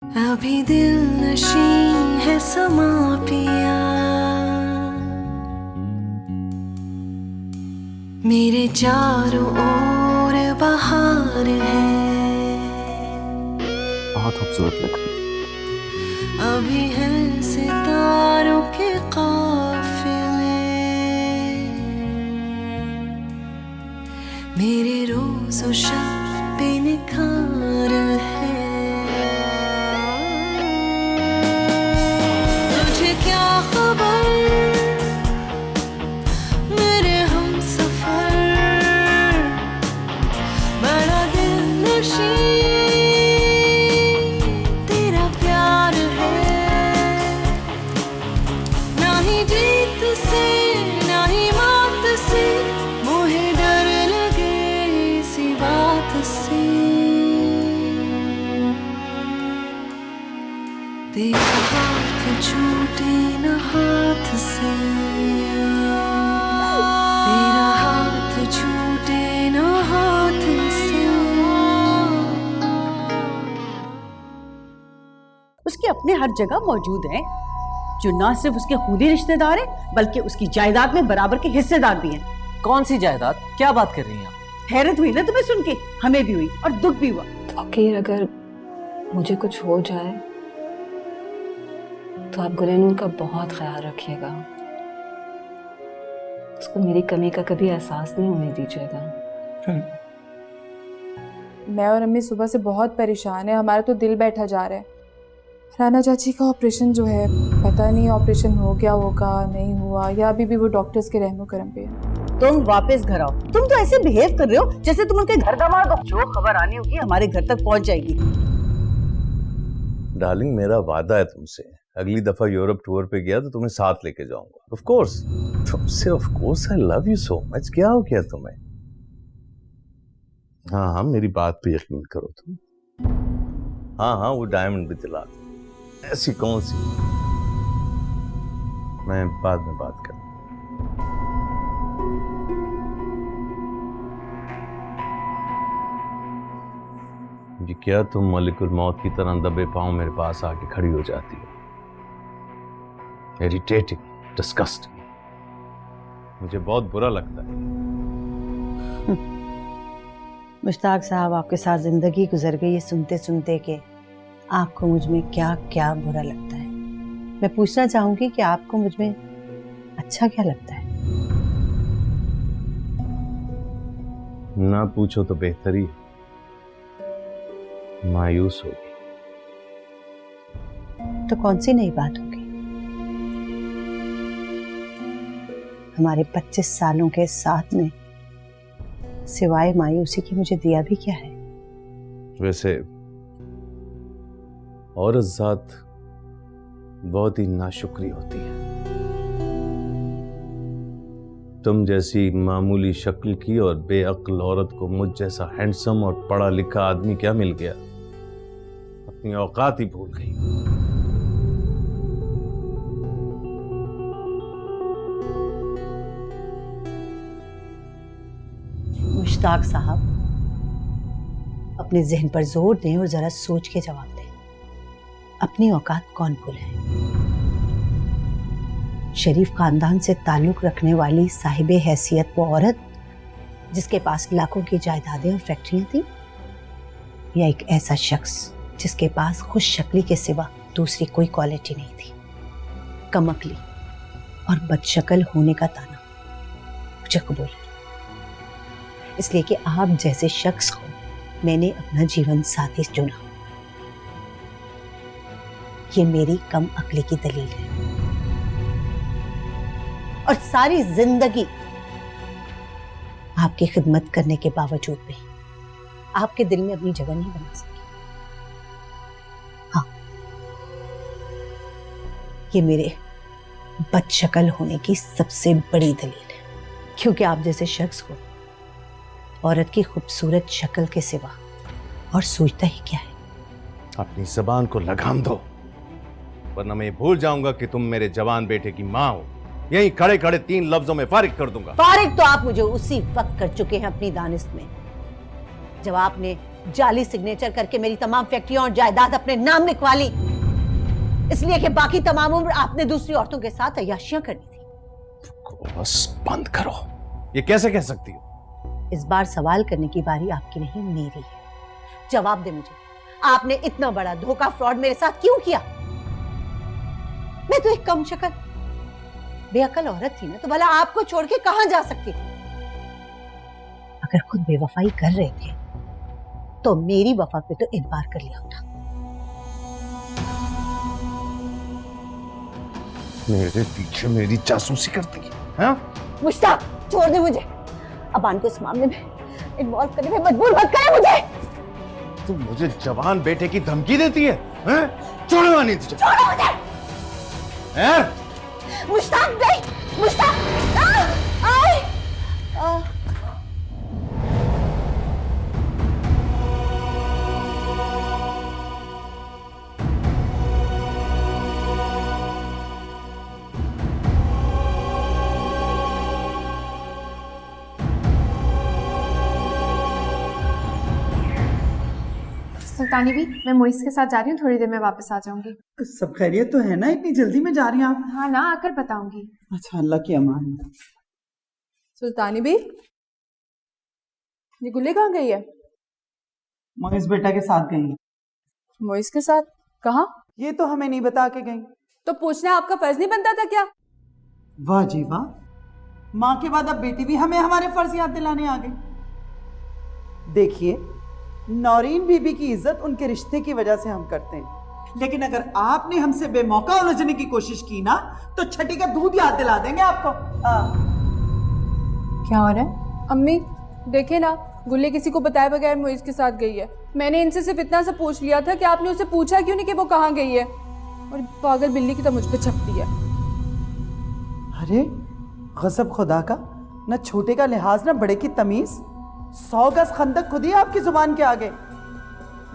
अभी दिल नशी है समा पिया, मेरे चारों ओर बहार है। बहुत खूबसूरत लग रही है। अभी है सितारों के काफिले, मेरे रोज़ और शब पे निखार है। तुझे क्या खबर मेरे हमसफर, बड़ा दिल नशी तेरा प्यार है। ना ही जीत से ना ही मात से मोहे डर लगे इसी बात से। तेरा हाथ छूटे न हाथ से, तेरा हाथ छूटे न हाथ से। उसके अपने हर जगह मौजूद हैं जो ना सिर्फ उसके खूनी रिश्तेदार हैं बल्कि उसकी जायदाद में बराबर के हिस्सेदार भी हैं। कौन सी जायदाद? क्या बात कर रही हैं आप? हैरत हुई ना तुम्हें सुन के, हमें भी हुई और दुख भी हुआ। फकीर, अगर मुझे कुछ हो जाए तो आप गुलेनूर का बहुत ख्याल रखिएगा। उसको मेरी कमी का कभी एहसास नहीं होने दीजिएगा। मैं और अम्मी सुबह से बहुत परेशान है, हमारा तो दिल बैठा जा रहा है। राना चाची का ऑपरेशन जो है, पता नहीं ऑपरेशन हो गया होगा नहीं हुआ, या अभी भी वो डॉक्टर्स के रहमो करम पे है। तुम वापस घर आओ। तुम तो ऐसे बिहेव कर रहे हो जैसे तुम उनके घर दामाद हो। जो खबर आनी होगी हमारे घर तक पहुंच जाएगी। डार्लिंग, मेरा वादा है तुमसे, अगली दफा यूरोप टूर पे गया तो तुम्हें साथ लेके जाऊंगा। ऑफ कोर्स तुमसे, of course I love you so much. क्या हो गया तुम्हें? हाँ हाँ, मेरी बात पे यकीन करो तुम। हाँ हाँ, वो डायमंड भी दिला दो। ऐसी कौन सी? मैं बाद में बात कर। ये क्या तुम मलिकुल मौत की तरह दबे पांव मेरे पास आके खड़ी हो जाती हो? Irritating, disgusting. मुझे बहुत बुरा लगता है। मुश्ताक साहब, आपके साथ जिंदगी गुजर गई है सुनते सुनते के आपको मुझ में क्या क्या बुरा लगता है। मैं पूछना चाहूंगी कि आपको मुझ में अच्छा क्या लगता है? ना पूछो तो बेहतर ही। मायूस होगी। तो कौन सी नई बात होगी? हमारे 25 सालों के साथ में सिवाय मायूसी की मुझे दिया भी क्या है? वैसे औरत जात बहुत ही नाशुक्री होती है। तुम जैसी मामूली शक्ल की और बेअक्ल औरत को मुझ जैसा हैंडसम और पढ़ा लिखा आदमी क्या मिल गया? अपनी औकात ही भूल गई। मुश्ताक साहब, अपने जहन पर जोर दें और जरा सोच के जवाब दें। अपनी औकात कौन भूले? शरीफ खानदान से ताल्लुक रखने वाली साहिबे हैसियत वो औरत जिसके पास लाखों की जायदादें और फैक्ट्रियां थी, या एक ऐसा शख्स जिसके पास खुश शक्ली के सिवा दूसरी कोई क्वालिटी नहीं थी? कमअक्ली और बदशक्ल होने का ताना मुझे कबूल है, इसलिए कि आप जैसे शख्स को मैंने अपना जीवन साथी चुना। ये मेरी कम अक्ली की दलील है। और सारी जिंदगी आपकी खिदमत करने के बावजूद भी आपके दिल में अपनी जगह नहीं बना सकी। हाँ, ये मेरे बदशक्ल होने की सबसे बड़ी दलील है, क्योंकि आप जैसे शख्स को औरत की खूबसूरत शक्ल के सिवा और सोचता ही क्या है? अपनी जबान को लगाम दो, वरना मैं भूल जाऊंगा कि तुम मेरे जवान बेटे की माँ हो। यहीं खड़े खड़े 3 लफ्जों में फारिग कर दूंगा। फारिग तो आप मुझे उसी वक्त कर चुके हैं अपनी दानिश में, जब आपने जाली सिग्नेचर करके मेरी तमाम फैक्ट्रियां और जायदाद अपने नाम लिखवा ली, इसलिए कि बाकी तमाम उम्र आपने दूसरी औरतों के साथ अय्याशियां करनी थी। बस बंद करो, ये कैसे कह सकती हो? इस बार सवाल करने की बारी आपकी नहीं मेरी है। जवाब दे मुझे, आपने इतना बड़ा धोखा फ्रॉड मेरे साथ क्यों किया? मैं तो एक कम शक्ल बेअकल औरत थी ना, तो भला आपको छोड़ के कहां जा सकती थी? अगर खुद बेवफाई कर रहे थे तो मेरी वफा पे तो इतबार कर लिया होता। मेरे पीछे मेरी जासूसी करती है, हाँ? मुश्ताक, छोड़ दे मुझे। अबान को इस मामले में इन्वॉल्व करने में मजबूर मत करे मुझे। तुम मुझे जवान बेटे की धमकी देती है, हैं? छोड़ो नहीं तुझे। छोड़ो मुझे। हैं? मुश्ताक नहीं, मुश्ताक। सुल्तानी भी, मैं मोइस के साथ जा रही हूँ, थोड़ी देर में वापस आ जाऊंगी। सब खैरियत तो है ना? इतनी जल्दी में जा रही हैं आप? हाँ ना, आकर बताऊंगी। अच्छा, अल्लाह की अमान। सुल्तानी भी, ये गुल्ली कहाँ गई है? मोइस बेटा के साथ गई। मोइस के साथ? कहाँ? ये तो हमें नहीं बता के गई। तो पूछना आपका फर्ज नहीं बनता था क्या? वाह जी वाह, माँ के बाद अब बेटी भी हमें हमारे फर्ज याद दिलाने आ गई। देखिए, नौरीन बीबी की इज्जत उनके रिश्ते की वजह से हम करते हैं, लेकिन अगर आपने हमसे बेमौका उलझने की कोशिश की ना तो छठी का दूध याद दिला देंगे आपको। क्या हो रहा है? अम्मी देखे ना, गुल्ली किसी को बताए बगैर मोइस के साथ गई है। मैंने इनसे सिर्फ इतना सा पूछ लिया था कि आपने उससे पूछा क्यों नहीं कि वो कहाँ गई है, और पागल बिल्ली की तो मुझ पे छपती है। अरे गजब खुदा का, न छोटे का लिहाज न बड़े की तमीज। 100 गज खंदक खुद ही आपकी जुबान के आगे।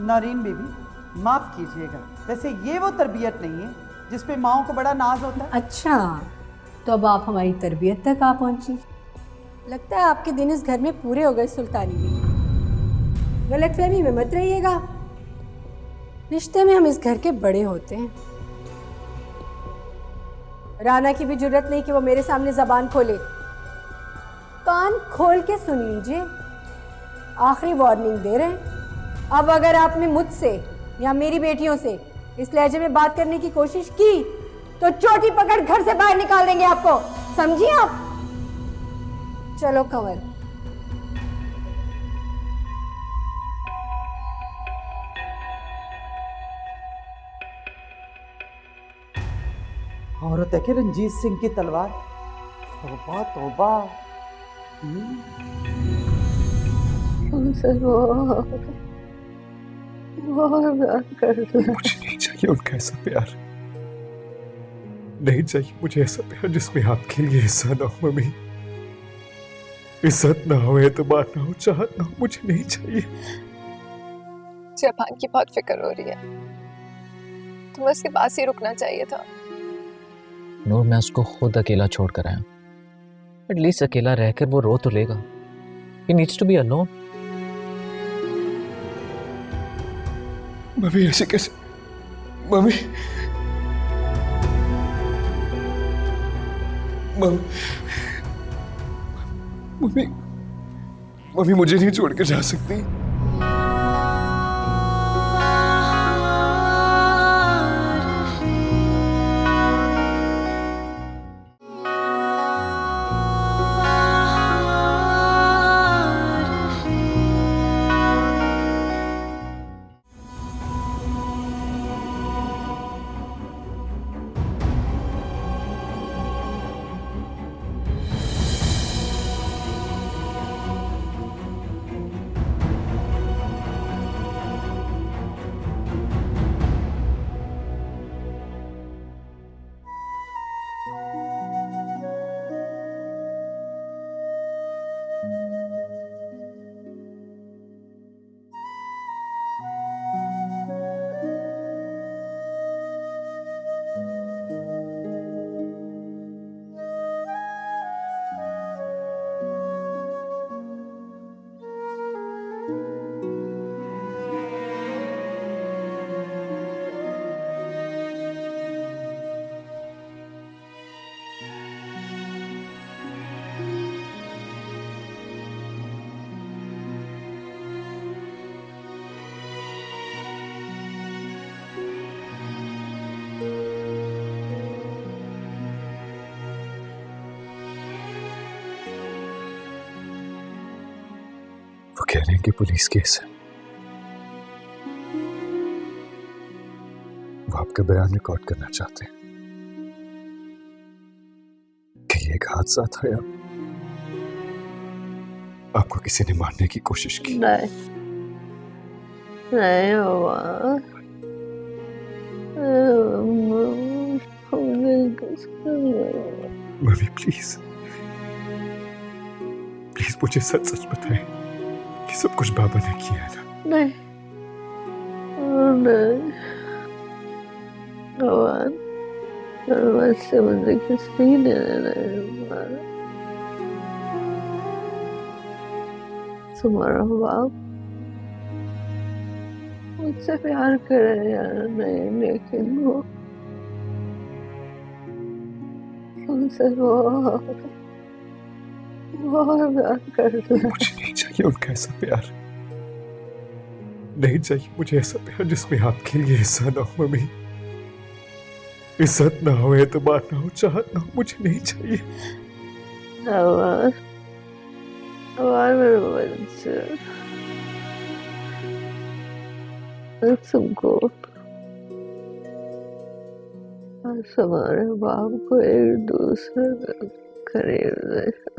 नौरीन बीबी माफ कीजिएगा, वैसे ये वो तरबियत नहीं है जिस पे माओ को बड़ा नाज होता है। अच्छा, तो अब आप हमारी तरबियत तक आ पहुंची। लगता है आपके दिन इस घर में पूरे हो गए सुल्तानी भी। गलतफहमी में मत रहिएगा, रिश्ते में हम इस घर के बड़े होते हैं। राना की भी जरूरत नहीं कि वो मेरे सामने जबान खोले। कान खोल के सुन लीजिए, आखिरी वार्निंग दे रहे हैं। अब अगर आपने मुझसे या मेरी बेटियों से इस लहजे में बात करने की कोशिश की तो चोटी पकड़ घर से बाहर निकाल देंगे आपको, समझिए आप? चलो कंवल। औरत है कि रंजीत सिंह की तलवार। तौबा तौबा। मुझे नहीं चाहिए उनका ऐसा प्यार, नहीं चाहिए मुझे ऐसा प्यार जिसमें आपके लिए हिस्सा ना हो। मम्मी, इज्जत ना हो, एतबार ना हो, चाहत ना हो, मुझे नहीं चाहिए। जबान की बहुत फिक्र हो रही है, तुम्हें उसके पास ही रुकना चाहिए था। नूर, मैं उसको खुद अकेला छोड़ कर आया। एटलीस्ट अकेला रहकर वो रो तो लेगा। He needs to be alone. Mummy ऐसे कैसे? मम्मी, मम्मी, मम्मी मुझे नहीं छोड़ के जा सकती। कह रहे हैं कि पुलिस केस है। वो आपका बयान रिकॉर्ड करना चाहते हैं कि ये एक हादसा था या आपको किसी ने मारने की कोशिश की। नहीं मम्मी प्लीज प्लीज मुझे सच सच बताएं, ये सब कुछ बाबा ने किया है ना? नहीं भगवान, से मुझे किसी ने नहीं मारा। तुम्हारा बाप मुझसे प्यार करे या नहीं, लेकिन वो तुमसे बहुत प्यार करता है। मुझे नहीं चाहिए उनका ऐसा प्यार, नहीं चाहिए मुझे ऐसा प्यार जिसमें आपके लिए हिस्सा ना हो। मम्मी, इज्जत ना हो, एतबार ना हो, चाहत ना हो, मुझे नहीं चाहिए। मेरे बच्चे, तुमको हमारे बाप को एक दूसरे के करीब देखा।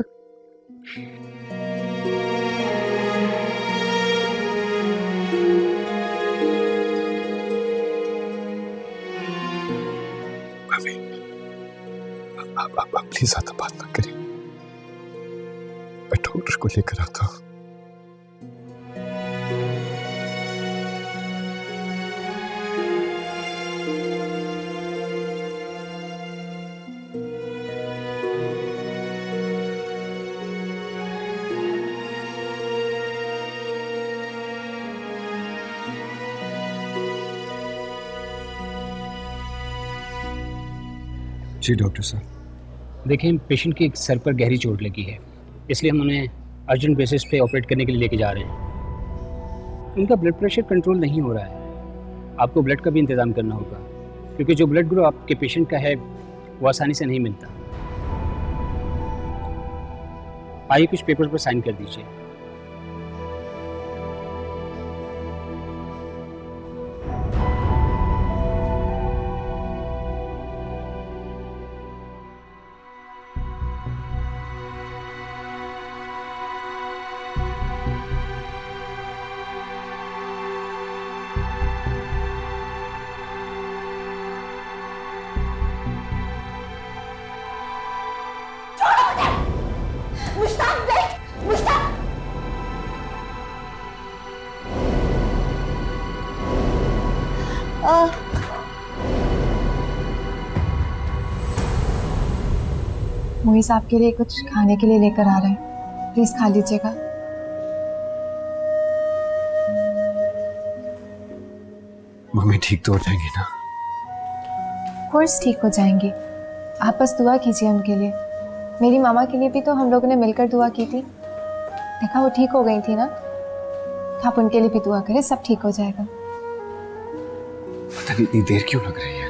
आप प्लीज ज्यादा बात ना करिए, मैं डॉक्टर को लेकर आता हूँ। जी डॉक्टर साहब, देखिए पेशेंट की सर पर गहरी चोट लगी है, इसलिए हम उन्हें अर्जेंट बेसिस पे ऑपरेट करने के लिए लेके जा रहे हैं। उनका ब्लड प्रेशर कंट्रोल नहीं हो रहा है, आपको ब्लड का भी इंतज़ाम करना होगा, क्योंकि जो ब्लड ग्रुप आपके पेशेंट का है वो आसानी से नहीं मिलता। आइए कुछ पेपर पर साइन कर दीजिए। मोहित साहब के लिए कुछ खाने के लिए लेकर आ रहे हैं, प्लीज खा लीजिएगा। मम्मी ठीक तो हो जाएंगी ना? कोर्स ठीक हो जाएंगी, आप बस दुआ कीजिए उनके लिए। मेरी मामा के लिए भी तो हम लोगों ने मिलकर दुआ की थी, देखा वो ठीक हो गई थी ना, तो आप उनके लिए भी दुआ करें, सब ठीक हो जाएगा। पता नहीं इतनी देर क्यों लग रही है?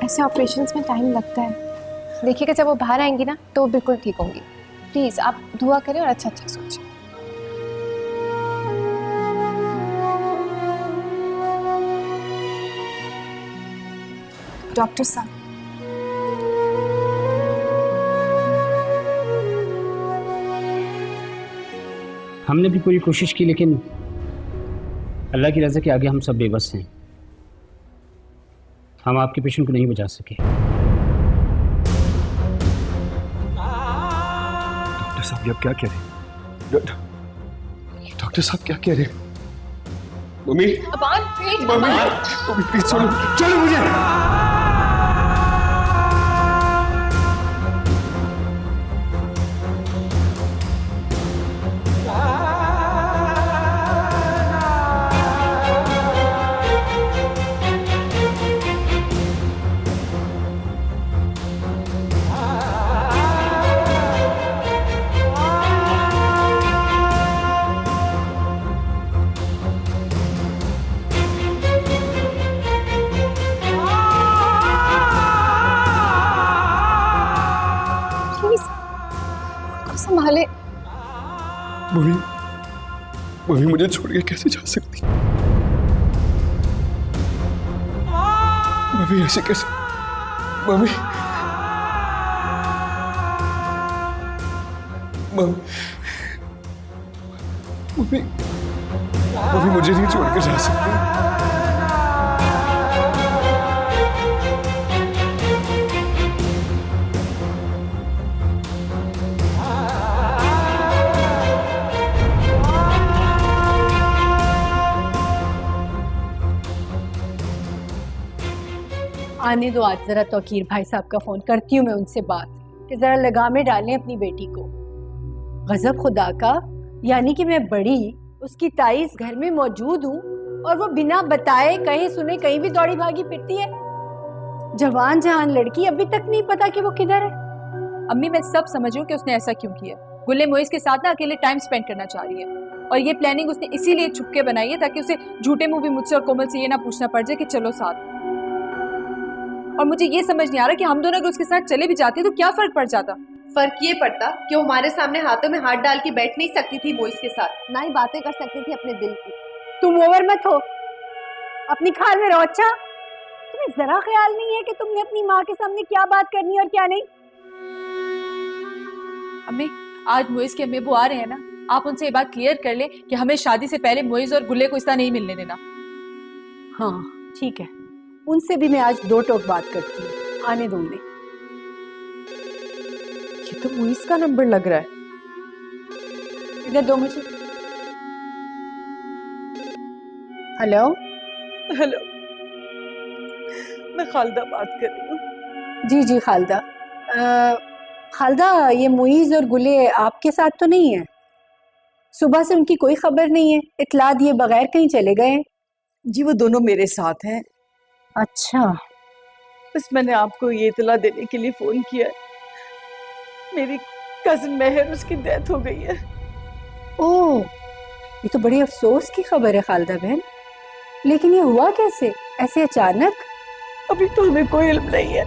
ऐसे ऑपरेशंस में टाइम लगता है, देखिएगा जब वो बाहर आएंगी ना तो वो बिल्कुल ठीक होंगी। प्लीज आप दुआ करें और अच्छा अच्छा सोचें। डॉक्टर साहब, हमने भी पूरी कोशिश की, लेकिन अल्लाह की रज़ा के आगे हम सब बेबस हैं। हम आपके पेशेंट को नहीं बचा सके। डॉक्टर साहब आप क्या कह रहे हैं? डॉक्टर साहब क्या कह रहे हैं? मम्मी मम्मी प्लीज छोड़ो, छोड़ो मुझे। मम्मी मुझे छोड़ के कैसे जा सकती? मम्मी ऐसे कैसे? मम्मी मम्मी मम्मी मम्मी मुझे नहीं छोड़ के जा सकती। आने दो आज जरा तौकीर भाई साहब का फोन करती हूँ मैं उनसे बात कि जरा लगामे डालें अपनी बेटी को। गजब खुदा का, यानी कि मैं बड़ी उसकी ताईस घर में मौजूद हूँ और वो बिना बताए कहीं सुने कहीं भी दौड़ी भागी फिरती है। जवान जहान लड़की अभी तक नहीं पता कि वो किधर है। अम्मी मैं सब समझ हूँ कि उसने ऐसा क्यों किया। गुल्ले मोइस के साथ ना अकेले टाइम स्पेंड करना चाह रही है और ये प्लानिंग उसने इसीलिए छुपके बनाई है ताकि उसे झूठे मुंह भी मुझसे और कोमल से ये ना पूछना पड़ जाए कि चलो साथ। और मुझे ये समझ नहीं आ रहा कि हम दोनों अगर उसके साथ चले भी जाते तो क्या फर्क पड़ जाता। फर्क ये पड़ता कि वो हमारे सामने हाथों में हाथ डाल के बैठ नहीं सकती थी मोइस के साथ, ना ही बातें कर सकती थी अपने दिल की। तुम ओवर मत हो, अपनी ख्याल में रहो। अच्छा तुम्हें जरा ख्याल नहीं है कि तुमने अपनी माँ के सामने क्या बात करनी और क्या नहीं। अम्मी आज मोइस के अम्मी अब्बू आ रहे हैं ना, आप उनसे ये बात क्लियर कर ले कि हमें शादी से पहले मोइस और गुल्ले को इस तरह नहीं मिलने देना। हाँ ठीक है, उनसे भी मैं आज दो टोक बात करती हूँ, आने दो उन्हें। ये तो मोइस का नंबर लग रहा है। इधर दो मुझे। हेलो हेलो, मैं खालदा बात कर रही हूँ। जी जी खालदा। खालदा ये मुईज और गुले आपके साथ तो नहीं है? सुबह से उनकी कोई खबर नहीं है, इतला दिए बगैर कहीं चले गए? जी वो दोनों मेरे साथ हैं। अच्छा, बस मैंने आपको ये इतला देने के लिए फोन किया है, मेरी कजिन मेहर उसकी डेथ हो गई है। ओह ये तो बड़ी अफसोस की खबर है खालदा बहन, लेकिन ये हुआ कैसे ऐसे अचानक? अभी तो हमें कोई इल्म नहीं है,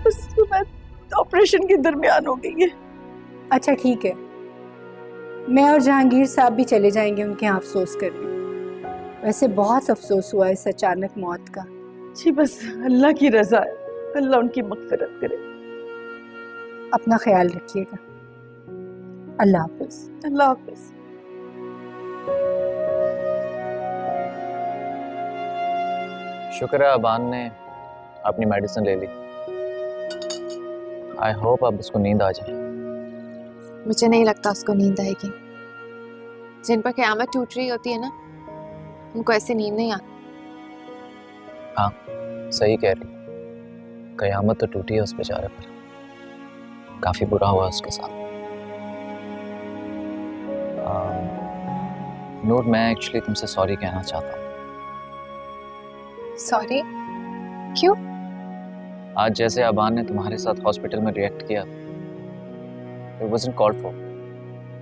बस सुबह ऑपरेशन के दरमियान हो गई है। अच्छा ठीक है, मैं और जहांगीर साहब भी चले जाएंगे उनके यहाँ अफसोस करने। वैसे बहुत अफसोस हुआ इस अचानक मौत का। जी बस अल्लाह की रजा है, अल्लाह उनकी मगफिरत करे। अपना ख्याल रखिएगा। अल्लाह हाफिज। अल्लाह हाफिज। शुक्र है अबान ने अपनी मेडिसिन ले ली। आई होप अब उसको नींद आ जाए। मुझे नहीं लगता उसको नींद आएगी। जिन पर क़यामत टूट रही होती है ना, उनको ऐसी नींद नहीं आती। हाँ सही कह रही, क़यामत तो टूटी है उस बेचारे पर। काफी बुरा हुआ उसके साथ। नूर मैं एक्चुअली तुमसे सॉरी कहना चाहता हूँ। सॉरी? क्यों? आज जैसे अबान ने तुम्हारे साथ हॉस्पिटल में रिएक्ट किया, इट वाज़न्ट कॉल्ड फॉर,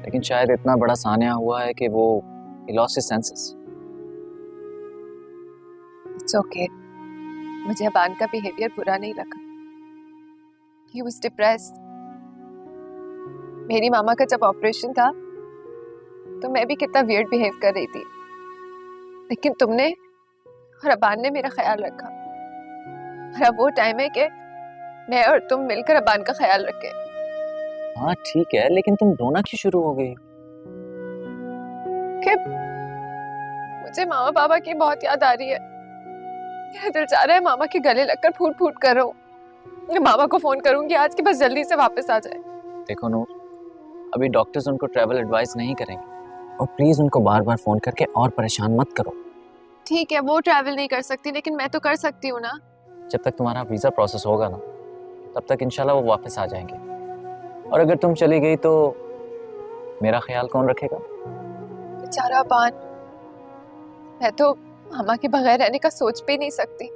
लेकिन शायद इतना बड़ा सान्या हुआ है कि वो he lost his senses. It's okay. मुझे अबान का बिहेवियर बुरा नहीं लगा। He was depressed. मेरी मामा का जब ऑपरेशन था तो मैं भी कितना वियर्ड बिहेव कर रही थी, लेकिन तुमने और अबान ने मेरा ख्याल रखा। और अब वो टाइम है कि मैं और तुम मिलकर अबान का ख्याल रखें। हाँ ठीक है, लेकिन तुम रोना क्यों शुरू हो गई? कि मुझे मामा पापा की बहुत याद आ रही है। मेरा दिल चाह रहा है मामा के गले लगकर फूट फूट कर रो। मैं मामा को फोन करूंगी आज कि बस जल्दी से वापस आ जाए। देखो नूर, अभी डॉक्टर्स उनको ट्रैवल एडवाइस नहीं करेंगे, और प्लीज उनको बार बार फोन करके और परेशान मत करो। ठीक है, वो ट्रैवल नहीं कर सकती, लेकिन मैं तो कर सकती हूँ ना। जब तक तुम्हारा वीजा प्रोसेस होगा ना, तब तक इंशाल्लाह वो वापस आ जाएंगे। और अगर तुम चली गई तो मेरा ख्याल कौन रखेगा? बेचारा अबान, मैं तो मामा के बगैर रहने का सोच भी नहीं सकती।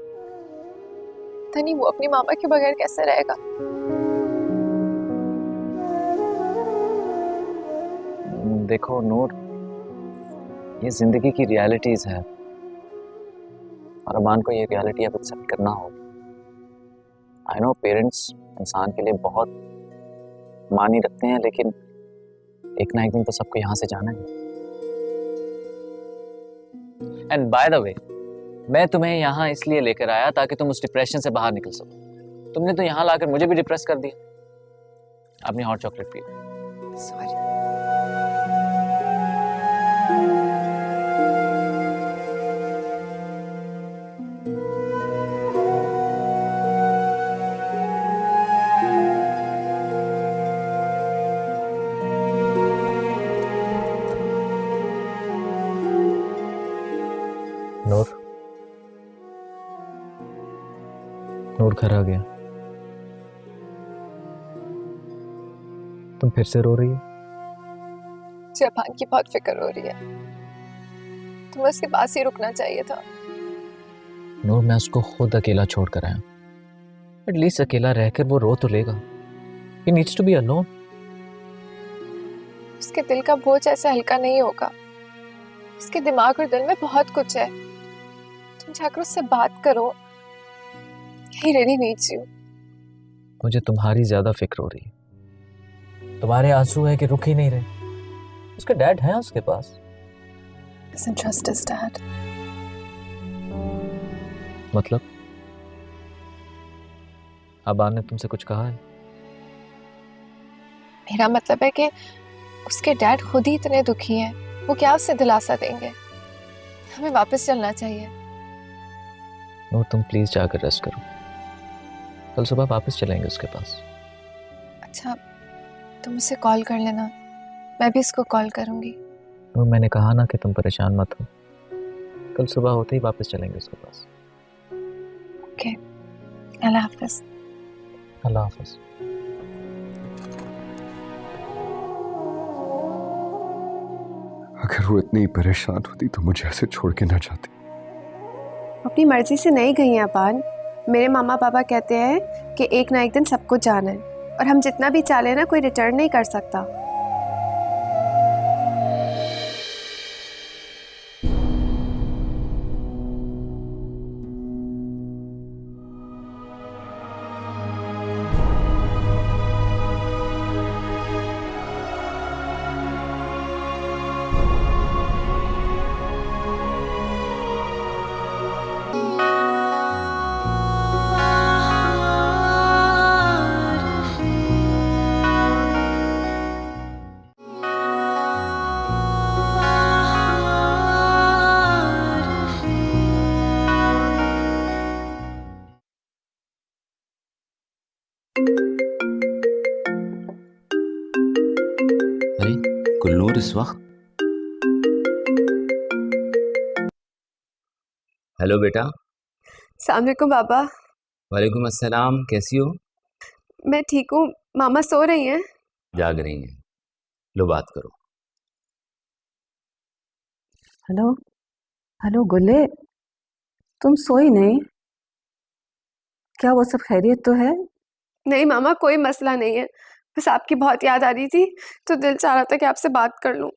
पता नहीं वो अपनी मामा के बगैर कैसे रहेगा। देखो नूर, ये जिंदगी की रियलिटीज है और अबान को ये रियलिटी अब एक्सेप्ट करना होगा। आई नो पेरेंट्स इंसान के लिए बहुत मानी रखते हैं, लेकिन एक ना एक दिन तो सबको यहाँ से जाना है। एंड बाय द वे, मैं तुम्हें यहाँ इसलिए लेकर आया ताकि तुम उस डिप्रेशन से बाहर निकल सको। तुमने तो यहाँ लाकर मुझे भी डिप्रेस कर दिया। अपनी हॉट चॉकलेट पियो। सॉरी। नूर घर आ गया। तुम फिर से रो रही हो? मुझे अबान की बहुत फिक्र हो रही है। तुम्हें उसके पास ही रुकना चाहिए था। नूर, मैं उसको खुद अकेला छोड़ कर आया। एटलीस्ट अकेला रहकर वो रो तो लेगा। He needs to be alone. उसके दिल का बोझ ऐसे हल्का नहीं होगा। उसके दिमाग और दिल में बहुत कुछ है। तुम जाकर उससे बात करो। He really needs you. मुझे तुम्हारी ज्यादा फिक्र हो रही है। तुम्हारे आंसू है कि रुक ही नहीं रहे। उसके डैड है उसके पास। Doesn't trust his dad. मतलब अबान ने तुमसे कुछ कहा है? मेरा मतलब है कि उसके डैड खुद ही इतने दुखी हैं। वो क्या उससे दिलासा देंगे? हमें वापस चलना चाहिए। नूर, तुम प्लीज जाकर रेस्ट करो। कल सुबह वापस चलेंगे उसके पास। अच्छा, तुम उसे कॉल कर लेना। मैं भी इसको कॉल करूंगी। नूर, मैंने कहा ना कि तुम परेशान मत हो। कल सुबह होते ही वापस चलेंगे उसके पास। ओके, अल्लाह हाफिज। अल्लाह हाफिज। अगर वो इतनी परेशान होती तो मुझे ऐसे छोड़ के ना जाती। अपनी मर्जी से नहीं गई हैं अबान। मेरे मामा पापा कहते हैं कि एक ना एक दिन सबको जाना है, और हम जितना भी चाहे ना कोई रिटर्न नहीं कर सकता। गुलनूर इस वक्त? हेलो बेटा। अस्सलाम वालेकुम बाबा। वालेकुम अस्सलाम, कैसी हो? मैं ठीक हूँ। मामा सो रही हैं? जाग रही हैं। लो बात करो। हेलो हेलो गुले, तुम सोई नहीं? क्या वो सब खैरियत तो है? नहीं मामा, कोई मसला नहीं है। बस आपकी बहुत याद आ रही थी तो दिल चाह रहा था कि आपसे बात कर लूं।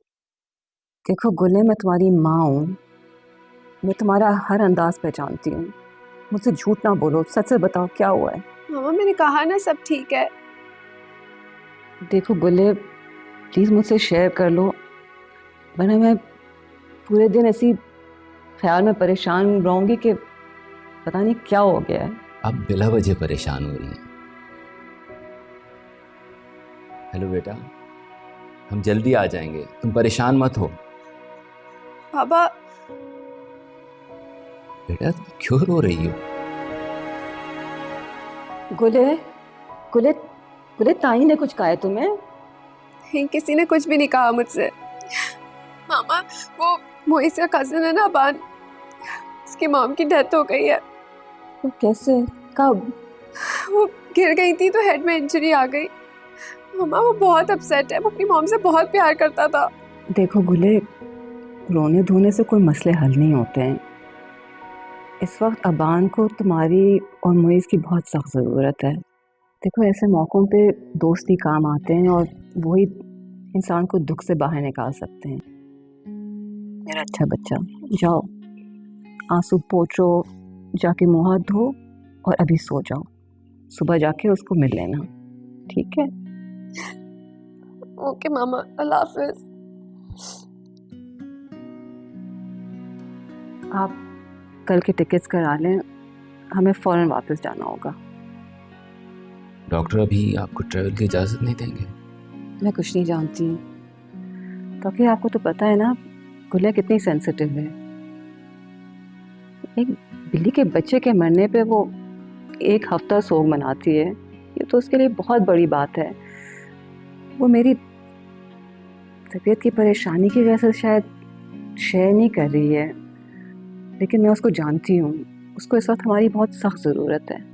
देखो गुले, मैं तुम्हारी माँ हूँ। मैं तुम्हारा हर अंदाज पहचानती हूँ। मुझसे झूठ ना बोलो, सच से बताओ क्या हुआ है। मामा मैंने कहा ना सब ठीक है। देखो गुले, प्लीज़ मुझसे शेयर कर लो, वरना मैं पूरे दिन ऐसी ख्याल में परेशान रहूँगी कि पता नहीं क्या हो गया है। आप बिला वजह परेशान हो रही हैं। हेलो बेटा, हम जल्दी आ जाएंगे, तुम परेशान मत हो। बाबा। बेटा तुम क्यों रो रही हो? गुले गुले गुले, ताई ने कुछ कहा है तुम्हें? नहीं, किसी ने कुछ भी नहीं कहा मुझसे। मामा, वो मोइस का कजिन है ना अबान, उसकी मॉम की डेथ हो गई है। तो कैसे, कब? वो गिर गई थी तो हेड में इंजरी आ गई। मामा वो बहुत अपसेट है। वो अपनी मॉम से बहुत प्यार करता था। देखो गुले, रोने धोने से कोई मसले हल नहीं होते हैं। इस वक्त अबान को तुम्हारी और मोइस की बहुत सख्त ज़रूरत है। देखो ऐसे मौक़ों पे दोस्त ही काम आते हैं और वही इंसान को दुख से बाहर निकाल सकते हैं। मेरा अच्छा बच्चा, जाओ आंसू पोंछो, जाके मुँह हाथ धो और अभी सो जाओ। सुबह जाके उसको मिल लेना, ठीक है? ओके मामा, अल्लाह हाफिज। आप कल के टिकट्स करा लें, हमें फ़ौरन वापस जाना होगा। डॉक्टर अभी आपको ट्रैवल की इजाज़त नहीं देंगे? मैं कुछ नहीं जानती, क्योंकि आपको तो पता है ना गुलिया कितनी सेंसिटिव है। एक बिल्ली के बच्चे के मरने पे वो 1 हफ्ता सोग मनाती है, ये तो उसके लिए बहुत बड़ी बात है। वो मेरी तबीयत की परेशानी की वजह से शायद शेयर नहीं कर रही है, लेकिन मैं उसको जानती हूँ, उसको इस वक्त हमारी बहुत सख्त ज़रूरत है।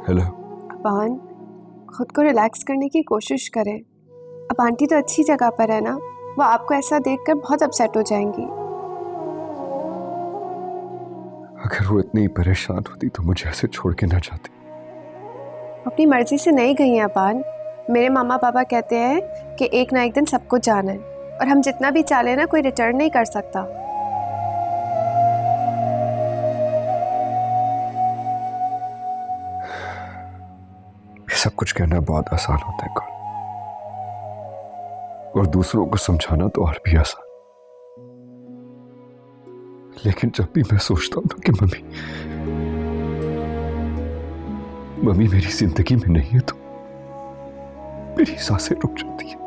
हेलो। अपान, खुद को रिलैक्स करने की कोशिश करें। अब आंटी तो अच्छी जगह पर है ना, वो आपको ऐसा देखकर बहुत अपसेट हो जाएंगी। अगर वो इतनी परेशान होती तो मुझे ऐसे छोड़ के ना जाती। अपनी मर्जी से नहीं गई हैं अपान। मेरे मामा पापा कहते हैं कि एक ना एक दिन सबको जाना है, और हम जितना भी चाले ना कोई रिटर्न नहीं कर सकता। सब कुछ कहना बहुत आसान होता है कौन, और दूसरों को समझाना तो और भी आसान। लेकिन जब भी मैं सोचता हूं कि मम्मी मेरी जिंदगी में नहीं है, तो मेरी सांसें रुक जाती है,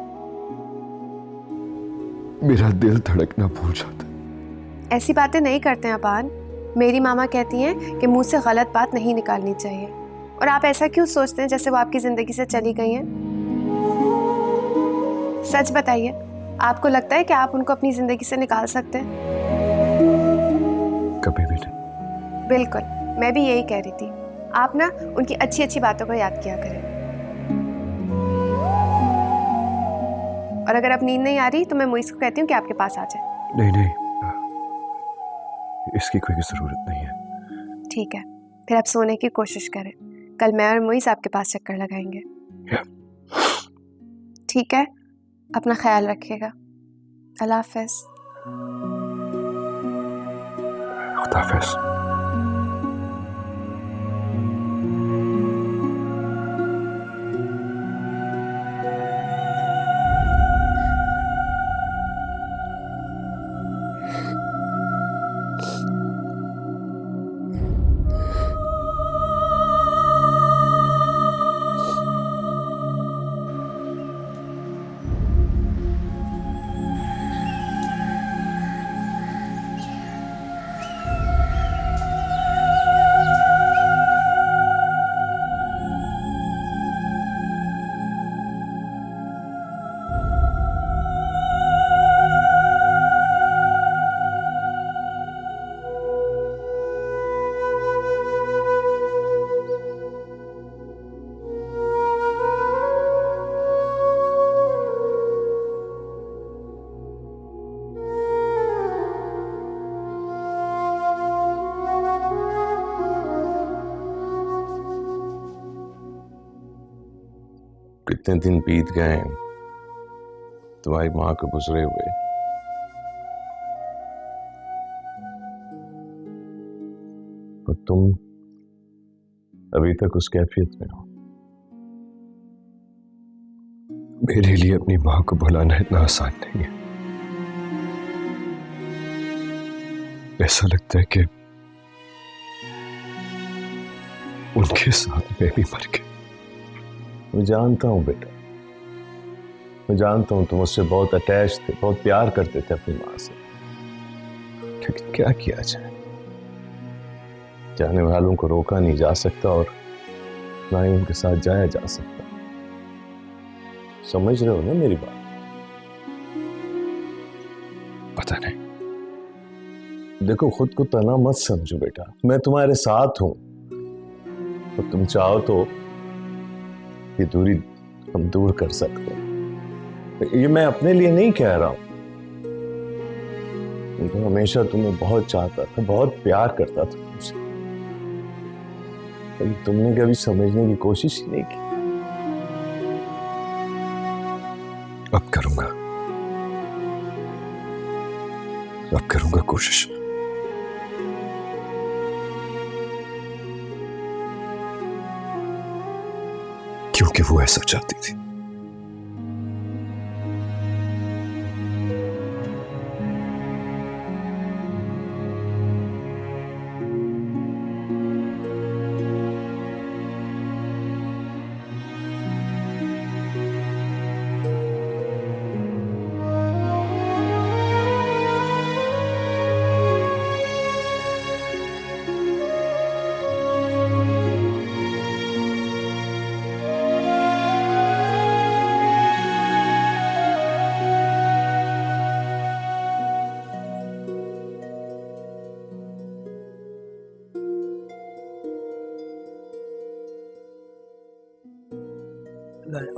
मेरा दिल धड़कना भूल जाता है। ऐसी बातें नहीं करते हैं अपान। मेरी मामा कहती हैं कि मुंह से गलत बात नहीं निकालनी चाहिए, और आप ऐसा क्यों सोचते हैं जैसे वो आपकी जिंदगी से चली गई हैं? सच बताइए, आपको लगता है कि आप उनको अपनी जिंदगी से निकाल सकते हैं? कभी भी नहीं। बिल्कुल, मैं भी यही कह रही थी। आप ना उनकी अच्छी अच्छी बातों को याद किया करें। और अगर आप नींद नहीं आ रही तो मैं मुइस को कहती हूँ कि आपके पास आ जाए। नहीं नहीं, इसकी कोई जरूरत नहीं है। ठीक है, फिर आप सोने की कोशिश करें। कल मैं और मुइस आपके पास चक्कर लगाएंगे। ठीक है, अपना ख्याल रखिएगा। अल्लाह हाफ़िज़। खुदा हाफ़िज़। कितने दिन बीत गए तुम्हारी माँ को गुजरे हुए, और तुम अभी तक उस कैफियत में हो। मेरे लिए अपनी माँ को भुलाना इतना आसान नहीं है। ऐसा लगता है कि उनके साथ मैं भी मर गया। मैं जानता हूं बेटा, मैं जानता हूं तुम उससे बहुत अटैच थे, बहुत प्यार करते थे अपनी माँ से, लेकिन क्या किया जाए, जाने वालों को रोका नहीं जा सकता और ना ही उनके साथ जाया जा सकता। समझ रहे हो ना मेरी बात? पता नहीं। देखो, खुद को तना मत समझो बेटा, मैं तुम्हारे साथ हूं, तो तुम चाहो तो ये दूरी हम दूर कर सकते हैं। ये मैं अपने लिए नहीं कह रहा हूं, मैं तो हमेशा तुम्हें बहुत चाहता था, बहुत प्यार करता था तुमसे, लेकिन तुमने कभी समझने की कोशिश ही नहीं की। अब करूंगा कोशिश। क्योंकि वो ऐसा चाहती थी।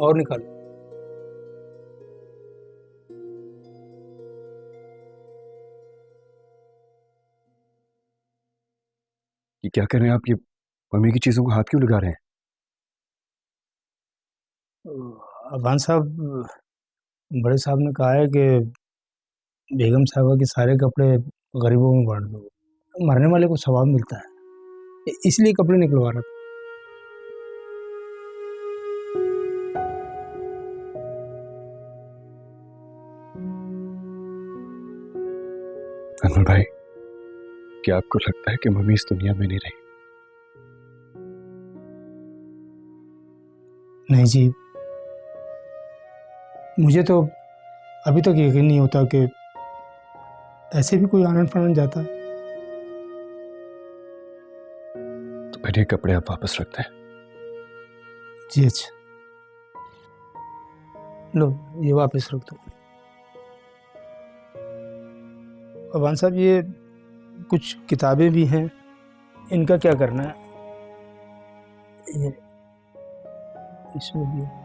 और निकालो। ये क्या कर रहे हैं आप? ये मम्मी की चीजों को हाथ क्यों लगा रहे हैं? अफगान साहब, बड़े साहब ने कहा है कि बेगम साहबा के सारे कपड़े गरीबों में बांट दो, मरने वाले को सवाब मिलता है, इसलिए कपड़े निकलवा रहा था। अनवर भाई, क्या आपको लगता है कि मम्मी इस दुनिया में नहीं रही? नहीं जी, मुझे तो अभी तक यकीन नहीं होता कि ऐसे भी कोई आनंद फानंद जाता है। तो मेरे कपड़े आप वापस रखते हैं? जी अच्छा, लो ये वापस रख दो। अफगान साहब, ये कुछ किताबें भी हैं, इनका क्या करना है? ये इसमें भी है।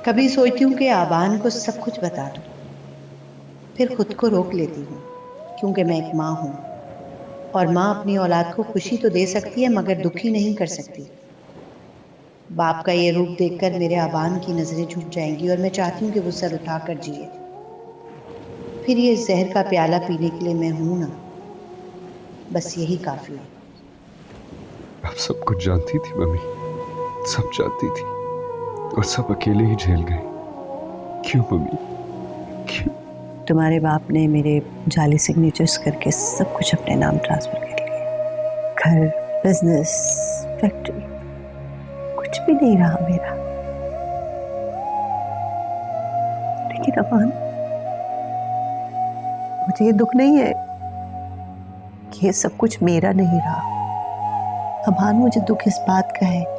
कभी सोचती हूँ कि आबान को सब कुछ बता दूँ, फिर खुद को रोक लेती हूँ, क्योंकि मैं एक माँ हूँ और माँ अपनी औलाद को खुशी तो दे सकती है मगर दुखी नहीं कर सकती। बाप का ये रूप देखकर मेरे आबान की नज़रें झुक जाएंगी और मैं चाहती हूँ कि वो सर उठाकर जिए। फिर ये जहर का प्याला पीने के लिए मैं हूँ ना, बस यही काफ़ी है। आप सब कुछ जानती थी मम्मी, सब जानती थी और सब अकेले ही झेल गए। क्यों मम्मी, क्यों? तुम्हारे बाप ने मेरे जाली सिग्नेचर्स करके सब कुछ अपने नाम ट्रांसफर कर लिया। घर, बिजनेस, फैक्ट्री, कुछ भी नहीं रहा मेरा। लेकिन अफगान, मुझे ये दुख नहीं है कि ये सब कुछ मेरा नहीं रहा। अफगान, मुझे दुख इस बात का है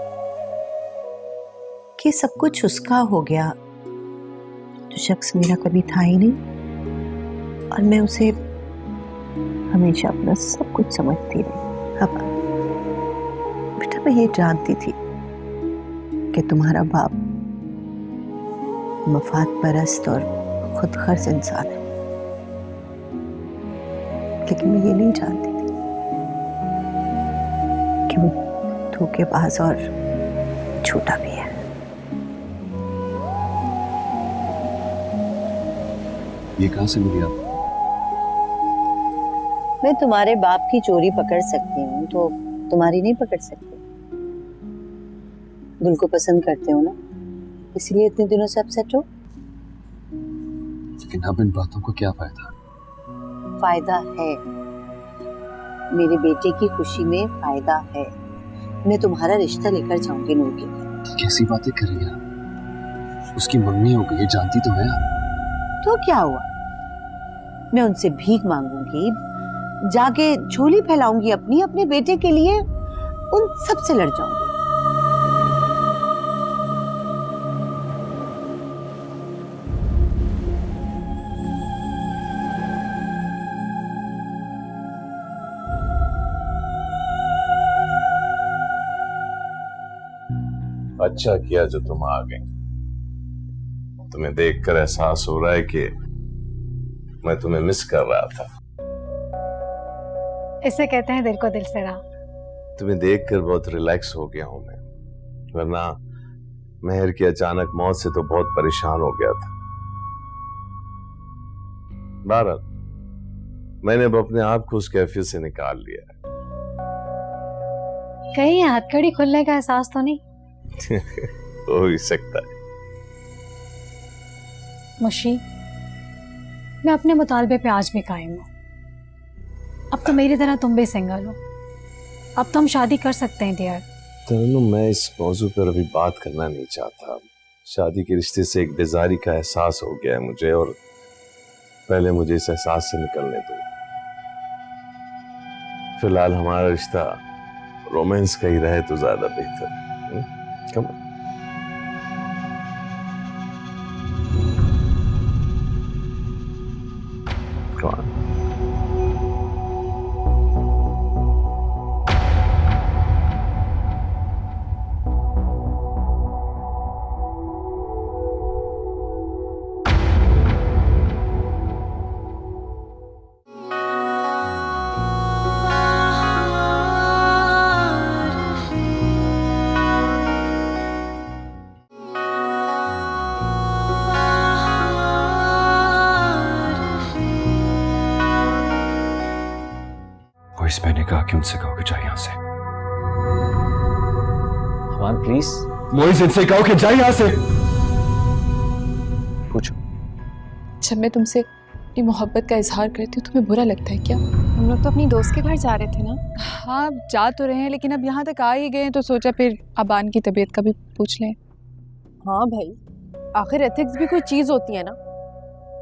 कि सब कुछ उसका हो गया जो शख्स मेरा कभी था ही नहीं, और मैं उसे हमेशा अपना सब कुछ समझती रही। अब बेटा, मैं ये जानती थी कि तुम्हारा बाप मफाद परस्त और खुद गर्ज इंसान है, लेकिन मैं ये नहीं जानती थी कि वो धोखेबाज और झूठा भी है। ये कहाँ से मिली आपको? मैं तुम्हारे बाप की चोरी पकड़ सकती हूँ तो तुम्हारी नहीं पकड़ सकती। गुल को पसंद करते हो ना, इसलिए इतने दिनों से अपसेट हो। लेकिन अब इन बातों को क्या फायदा? फायदा है, मेरे बेटे की खुशी में फायदा है। मैं तुम्हारा रिश्ता लेकर जाऊंगी नूर के घर। कैसी बातें कर रही हैं आप? उसकी मंगनी हो गई, जानती तो है आप। तो क्या हुआ, मैं उनसे भीख मांगूंगी, जाके झोली फैलाऊंगी अपनी, अपने बेटे के लिए उन सब से लड़ जाऊंगी। अच्छा किया जो तुम आ गई। तुम्हें देखकर एहसास हो रहा है कि मैं तुम्हें मिस कर रहा था। इसे कहते हैं दिल को दिल से रहा। तुम्हें देखकर बहुत रिलैक्स हो गया हूं मैं, वरना मेहर की अचानक मौत से तो बहुत परेशान हो गया था। बहरहाल मैंने अब अपने आप को उस कैफियत से निकाल लिया है। कहीं हथकड़ी खुलने का एहसास तो नहीं? हो ही सकता है। मुशी, मैं अपने मुतालबे पे आज भी कायम हूँ। अब तो मेरी तरह तुम भी सिंगल हो, अब तो हम शादी कर सकते हैं डियर। तरन्नुम, मैं इस मौजू पर अभी बात करना नहीं चाहता। शादी के रिश्ते से एक बेजारी का एहसास हो गया है मुझे, और पहले मुझे इस एहसास से निकलने दो। फिलहाल हमारा रिश्ता रोमांस का ही रहे तो ज्यादा बेहतर है। Come on. Come on. इस मैंने कहा कि उनसे कहो कि जाए यहाँ से। अमान प्लीज। मोइज, इनसे कहो कि जाए यहाँ से। पूछो। जब मैं तुमसे अपनी मोहब्बत का इजहार करती हूँ तुम्हें बुरा लगता है क्या? हम लोग तो अपनी दोस्त के घर जा रहे थे ना। हाँ जा तो रहे हैं, लेकिन अब यहाँ तक आ ही गए तो सोचा फिर अबान की तबीयत का भी पूछ लें। हाँ भाई, आखिर एथिक्स भी कोई चीज होती है ना।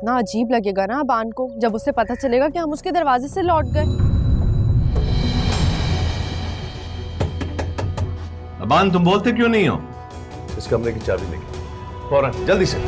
ना अजीब लगेगा ना अबान को जब उसे पता चलेगा कि हम उसके दरवाजे से लौट गए। अबान, तुम बोलते क्यों नहीं हो? इस कमरे की चाबी लेके फौरन जल्दी से।